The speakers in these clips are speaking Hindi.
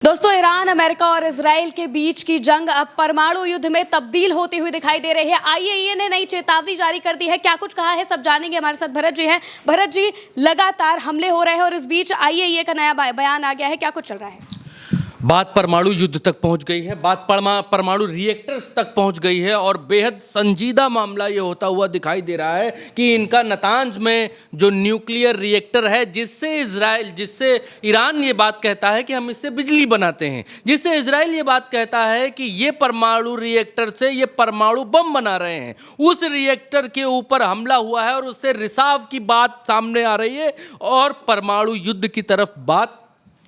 दोस्तों, ईरान, अमेरिका और इजराइल के बीच की जंग अब परमाणु युद्ध में तब्दील होती हुई दिखाई दे रही है। आईएईए ने नई चेतावनी जारी कर दी है। क्या कुछ कहा है सब जानेंगे। हमारे साथ भरत जी हैं। भरत जी, लगातार हमले हो रहे हैं और इस बीच आईएईए का नया बयान आ गया है। क्या कुछ चल रहा है? बात परमाणु युद्ध तक पहुंच गई है, बात परमाणु रिएक्टर्स तक पहुंच गई है और बेहद संजीदा मामला ये होता हुआ दिखाई दे रहा है कि इनका नातांज में जो न्यूक्लियर रिएक्टर है, जिससे ईरान ये बात कहता है कि हम इससे बिजली बनाते हैं, जिससे इजराइल ये बात कहता है कि ये परमाणु रिएक्टर से ये परमाणु बम बना रहे हैं, उस रिएक्टर के ऊपर हमला हुआ है और उससे रिसाव की बात सामने आ रही है और परमाणु युद्ध की तरफ बात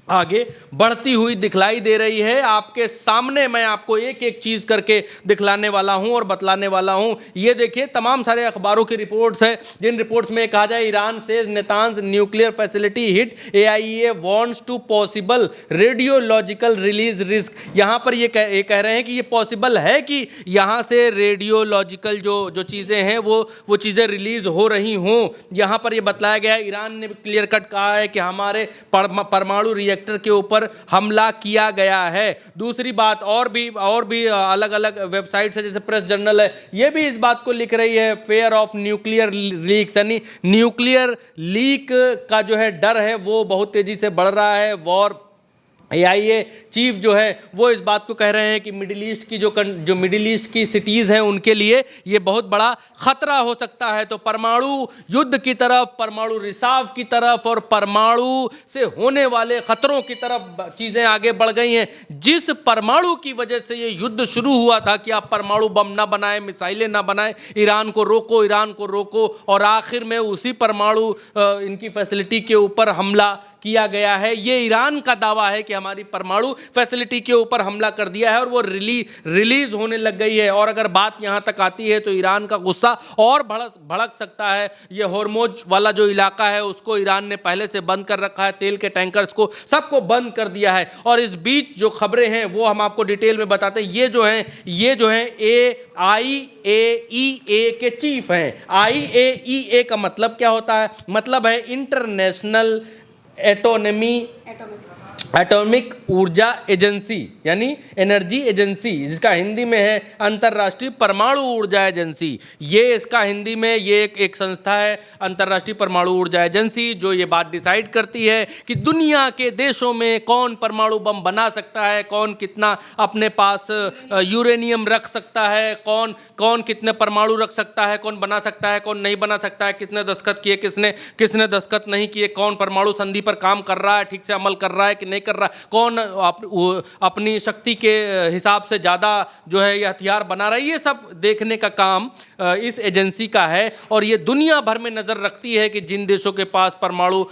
आगे बढ़ती हुई दिखलाई दे रही है। आपके सामने मैं आपको एक एक चीज करके दिखलाने वाला हूं और बतलाने वाला हूं। ये देखिए, तमाम सारे अखबारों की रिपोर्ट्स है, जिन रिपोर्ट्स में कहा जाए Iran says Natanz nuclear facility hit, IAEA wants to possible radiological release risk. यहां पर ये कह रहे हैं कि ये पॉसिबल है कि यहां से रेडियोलॉजिकल जो चीजें हैं वो चीजें रिलीज हो रही हों। यहां पर ये बतलाया गया है, ईरान ने क्लियर कट कहा है कि हमारे परमाणु रिएक्टर के ऊपर हमला किया गया है। दूसरी बात, और भी अलग अलग वेबसाइट्स है, जैसे प्रेस जर्नल है, ये भी इस बात को लिख रही है, फेयर ऑफ न्यूक्लियर लीक्स, यानी न्यूक्लियर लीक का जो है डर है वो बहुत तेजी से बढ़ रहा है। वॉर एआईए चीफ जो है वो इस बात को कह रहे हैं कि मिडिल ईस्ट की जो मिडिल ईस्ट की सिटीज़ हैं उनके लिए ये बहुत बड़ा खतरा हो सकता है। तो परमाणु युद्ध की तरफ, परमाणु रिसाव की तरफ और परमाणु से होने वाले खतरों की तरफ चीज़ें आगे बढ़ गई हैं। जिस परमाणु की वजह से ये युद्ध शुरू हुआ था कि आप परमाणु बम ना बनाएं, मिसाइलें ना बनाएं, ईरान को रोको, और आखिर में उसी परमाणु इनकी फैसिलिटी के ऊपर हमला किया गया है। ये ईरान का दावा है कि हमारी परमाणु फैसिलिटी के ऊपर हमला कर दिया है और वो रिलीज होने लग गई है। और अगर बात यहाँ तक आती है तो ईरान का गुस्सा और भड़क सकता है। ये होर्मुज वाला जो इलाका है उसको ईरान ने पहले से बंद कर रखा है, तेल के टैंकर्स को सबको बंद कर दिया है। और इस बीच जो खबरें हैं वो हम आपको डिटेल में बताते हैं। ये जो हैं आईएईए के चीफ हैं। आईएईए का मतलब क्या होता है? मतलब है इंटरनेशनल एटॉमिक ऊर्जा एजेंसी, यानी एनर्जी एजेंसी, जिसका हिंदी में है अंतर्राष्ट्रीय परमाणु ऊर्जा एजेंसी। ये इसका हिंदी में ये एक संस्था है, अंतर्राष्ट्रीय परमाणु ऊर्जा एजेंसी, जो ये बात डिसाइड करती है कि दुनिया के देशों में कौन परमाणु बम बना सकता है, कौन कितना अपने पास यूरेनियम रख सकता है, कौन कितने परमाणु रख सकता है, कौन बना सकता है, कौन नहीं बना सकता है, किसने दस्तखत किए, किसने दस्तखत नहीं किए, कौन परमाणु संधि पर काम कर रहा है, ठीक से अमल कर रहा है कि नहीं कर रहा, कौन अपनी शक्ति के हिसाब से ज़्यादा जो है ये हथियार बना रहा है। ये सब देखने का काम इस एजेंसी का है। और ये दुनिया भर में नज़र रखती है कि जिन देशों के पास परमाणु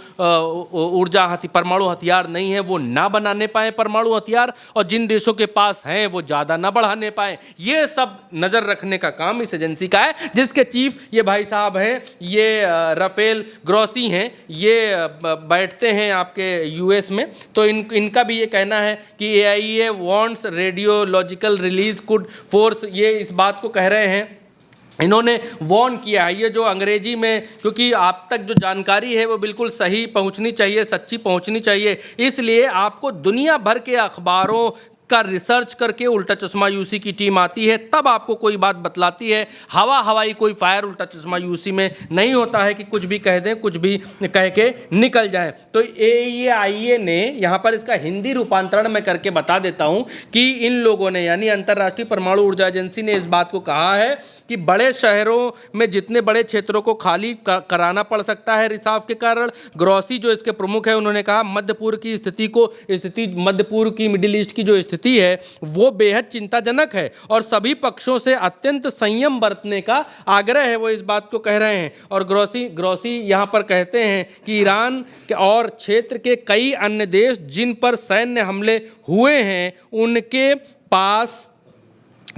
हथियार नहीं है वो ना बनाने पाए परमाणु हथियार, और जिन देशों के पास हैं वो ज़्यादा ना बढ़ाने पाए। ये सब नज़र रखने का काम इस एजेंसी का है, जिसके चीफ ये भाई साहब हैं, ये राफेल ग्रॉसी हैं। ये बैठते हैं आपके यूएस में। तो इनका भी ये कहना है कि AIA wants radiological release could force, ये इस बात को कह रहे हैं, इन्होंने वॉर्न किया है। ये जो अंग्रेजी में, क्योंकि आप तक जो जानकारी है वो बिल्कुल सही पहुंचनी चाहिए, सच्ची पहुंचनी चाहिए, इसलिए आपको दुनिया भर के अखबारों का रिसर्च करके उल्टा चश्मा यूसी की टीम आती है, तब आपको कोई बात बतलाती है। हवाई कोई फायर उल्टा चश्मा यूसी में नहीं होता है कि कुछ भी कह दें, कुछ भी कह के निकल जाएं। तो एआईए ने यहाँ पर इसका हिंदी रूपांतरण में करके बता देता हूँ कि इन लोगों ने, यानी अंतर्राष्ट्रीय परमाणु ऊर्जा एजेंसी ने इस बात को कहा है कि बड़े शहरों में जितने बड़े क्षेत्रों को खाली कराना पड़ सकता है रिसाव के कारण। ग्रॉसी जो इसके प्रमुख है, उन्होंने कहा मध्य पूर्व की मिडिल ईस्ट की जो स्थिति है वो बेहद चिंताजनक है और सभी पक्षों से अत्यंत संयम बरतने का आग्रह है, वो इस बात को कह रहे हैं। और ग्रॉसी यहाँ पर कहते हैं कि ईरान और क्षेत्र के कई अन्य देश जिन पर सैन्य हमले हुए हैं उनके पास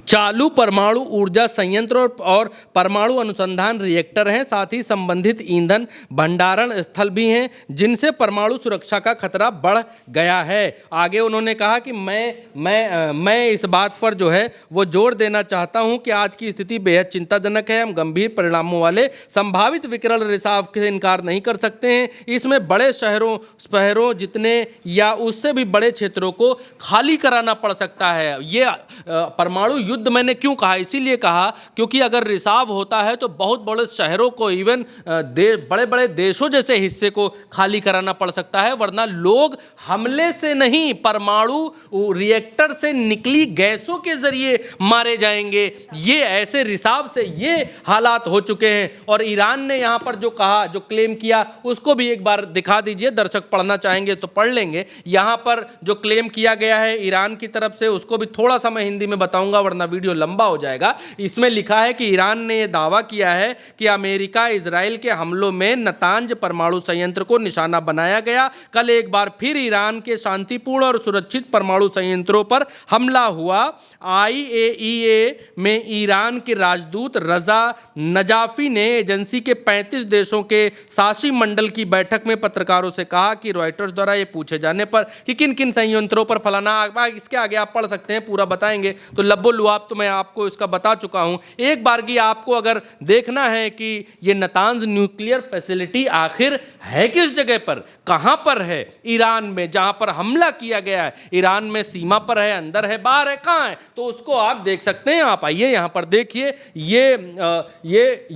चालू परमाणु ऊर्जा संयंत्र और परमाणु अनुसंधान रिएक्टर हैं, साथ ही संबंधित ईंधन भंडारण स्थल भी हैं, जिनसे परमाणु सुरक्षा का खतरा बढ़ गया है। आगे उन्होंने कहा कि मैं इस बात पर जो है वो जोर देना चाहता हूं कि आज की स्थिति बेहद चिंताजनक है। हम गंभीर परिणामों वाले संभावित विकर्ण रिसाव से इनकार नहीं कर सकते हैं। इसमें बड़े शहरों जितने या उससे भी बड़े क्षेत्रों को खाली कराना पड़ सकता है। ये परमाणु युद्ध मैंने क्यों कहा, इसीलिए कहा क्योंकि अगर रिसाव होता है तो बहुत बड़े शहरों को, इवन बड़े बड़े देशों जैसे हिस्से को खाली कराना पड़ सकता है, वरना लोग हमले से नहीं परमाणु रिएक्टर से निकली गैसों के जरिए मारे जाएंगे। ये ऐसे रिसाव से ये हालात हो चुके हैं। और ईरान ने यहां पर जो कहा, जो क्लेम किया, उसको भी एक बार दिखा दीजिए। दर्शक पढ़ना चाहेंगे तो पढ़ लेंगे। यहां पर जो क्लेम किया गया है ईरान की तरफ से, उसको भी थोड़ा सा मैं हिंदी में बताऊंगा वरना वीडियो लंबा हो जाएगा। इसमें लिखा है कि ईरान ने यह दावा किया है कि अमेरिका इजराइल के हमलों में नतांज परमाणु संयंत्र को निशाना बनाया गया। कल एक बार फिर ईरान के शांतिपूर्ण और सुरक्षित परमाणु संयंत्रों पर हमला हुआ। IAEA में ईरान के राजदूत रजा नजाफी ने एजेंसी के 35 देशों के शासी मंडल की बैठक में पत्रकारों से कहा कि रॉयटर्स द्वारा यह पूछे जाने पर कि किन किन संयंत्रों पर फलाना, इसके आगे आप पढ़ सकते हैं, पूरा बताएंगे तो लब्बो लुआब तो मैं आपको इसका बता चुका हूं। एक बार की आपको अगर देखना है कि ये नतांज न्यूक्लियर फैसिलिटी आखिर है किस जगह पर, कहां पर है, ईरान में जहां पर हमला किया गया है, ईरान में सीमा पर है, अंदर है, बाहर है, कहां है, तो उसको आप देख सकते हैं। आप आइए यहां पर देखिए,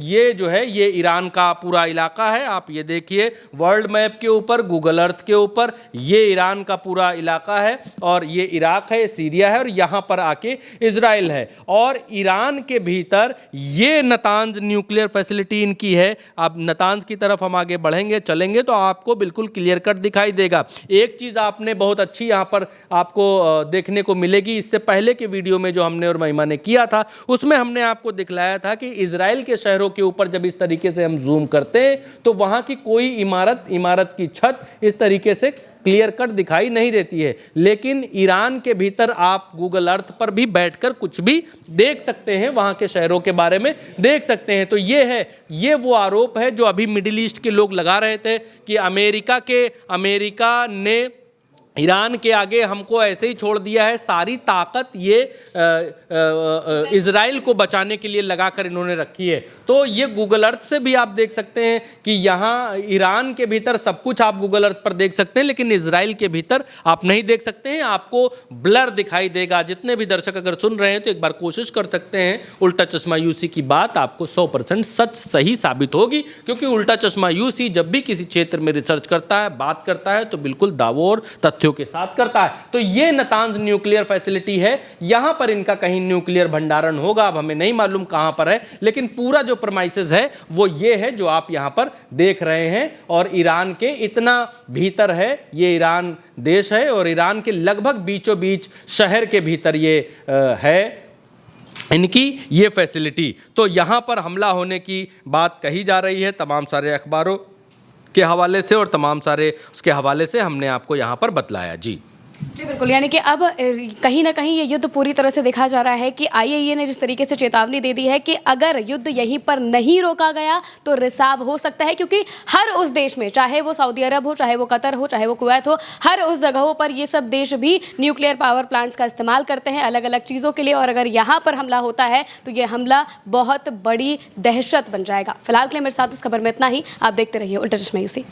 ये जो है ये ईरान का पूरा इलाका है। आप ये देखिए वर्ल्ड मैप के ऊपर, गूगल अर्थ के ऊपर, ये ईरान का पूरा इलाका है और ये इराक है, सीरिया है और यहां पर आके इजराइल है। और ईरान के भीतर ये नतांज न्यूक्लियर फैसिलिटी इनकी है। अब नतांज की तरफ हम आगे बढ़ेंगे, चलेंगे तो आपको बिल्कुल क्लियर कट दिखाई देगा। एक चीज आपने बहुत अच्छी यहां पर आपको देखने को मिलेगी। इससे पहले के वीडियो में जो हमने और महिमा ने किया था उसमें हमने आपको दिखलाया था कि इजराइल के शहरों के ऊपर जब इस तरीके से हम जूम करते हैं तो वहां की कोई इमारत की छत इस तरीके से क्लियर कट दिखाई नहीं देती है। लेकिन ईरान के भीतर आप गूगल अर्थ पर भी बैठकर कुछ भी देख सकते हैं, वहां के शहरों के बारे में देख सकते हैं। तो ये वो आरोप है जो अभी मिडिल ईस्ट के लोग लगा रहे थे कि अमेरिका ने ईरान के आगे हमको ऐसे ही छोड़ दिया है, सारी ताकत ये इजराइल को बचाने के लिए लगाकर इन्होंने रखी है। तो ये गूगल अर्थ से भी आप देख सकते हैं कि यहाँ ईरान के भीतर सब कुछ आप गूगल अर्थ पर देख सकते हैं, लेकिन इजराइल के भीतर आप नहीं देख सकते हैं, आपको ब्लर दिखाई देगा। जितने भी दर्शक अगर सुन रहे हैं तो एक बार कोशिश कर सकते हैं। उल्टा चश्मा यूसी की बात आपको 100% सच सही साबित होगी, क्योंकि उल्टा चश्मा यूसी जब भी किसी क्षेत्र में रिसर्च करता है, बात करता है तो बिल्कुल दावों और तथ्यों के साथ करता है। तो ये नतांज न्यूक्लियर फैसिलिटी है, यहां पर इनका कहीं न्यूक्लियर भंडारण होगा, अब हमें नहीं मालूम कहां पर है, लेकिन पूरा जो प्रमाइसेस है वो ये है जो आप यहां पर देख रहे हैं। और ईरान के इतना भीतर है, ये ईरान देश है और ईरान के लगभग बीचों बीच शहर के भीतर ये है इनकी ये फैसिलिटी। तो यहां पर हमला होने की बात कही जा रही है तमाम सारे अखबारों के हवाले से और तमाम सारे उसके हवाले से हमने आपको यहाँ पर बतलाया। जी बिल्कुल, यानी कि अब कहीं ना कहीं ये युद्ध पूरी तरह से देखा जा रहा है कि IAEA ने जिस तरीके से चेतावनी दे दी है कि अगर युद्ध यहीं पर नहीं रोका गया तो रिसाव हो सकता है, क्योंकि हर उस देश में, चाहे वो सऊदी अरब हो, चाहे वो कतर हो, चाहे वो कुवैत हो, हर उस जगहों पर ये सब देश भी न्यूक्लियर पावर प्लांट्स का इस्तेमाल करते हैं अलग अलग चीज़ों के लिए। और अगर यहाँ पर हमला होता है तो ये हमला बहुत बड़ी दहशत बन जाएगा। फिलहाल के लिए मेरे साथ इस खबर में इतना ही। आप देखते रहिए उल्टा चश्मा यूसी।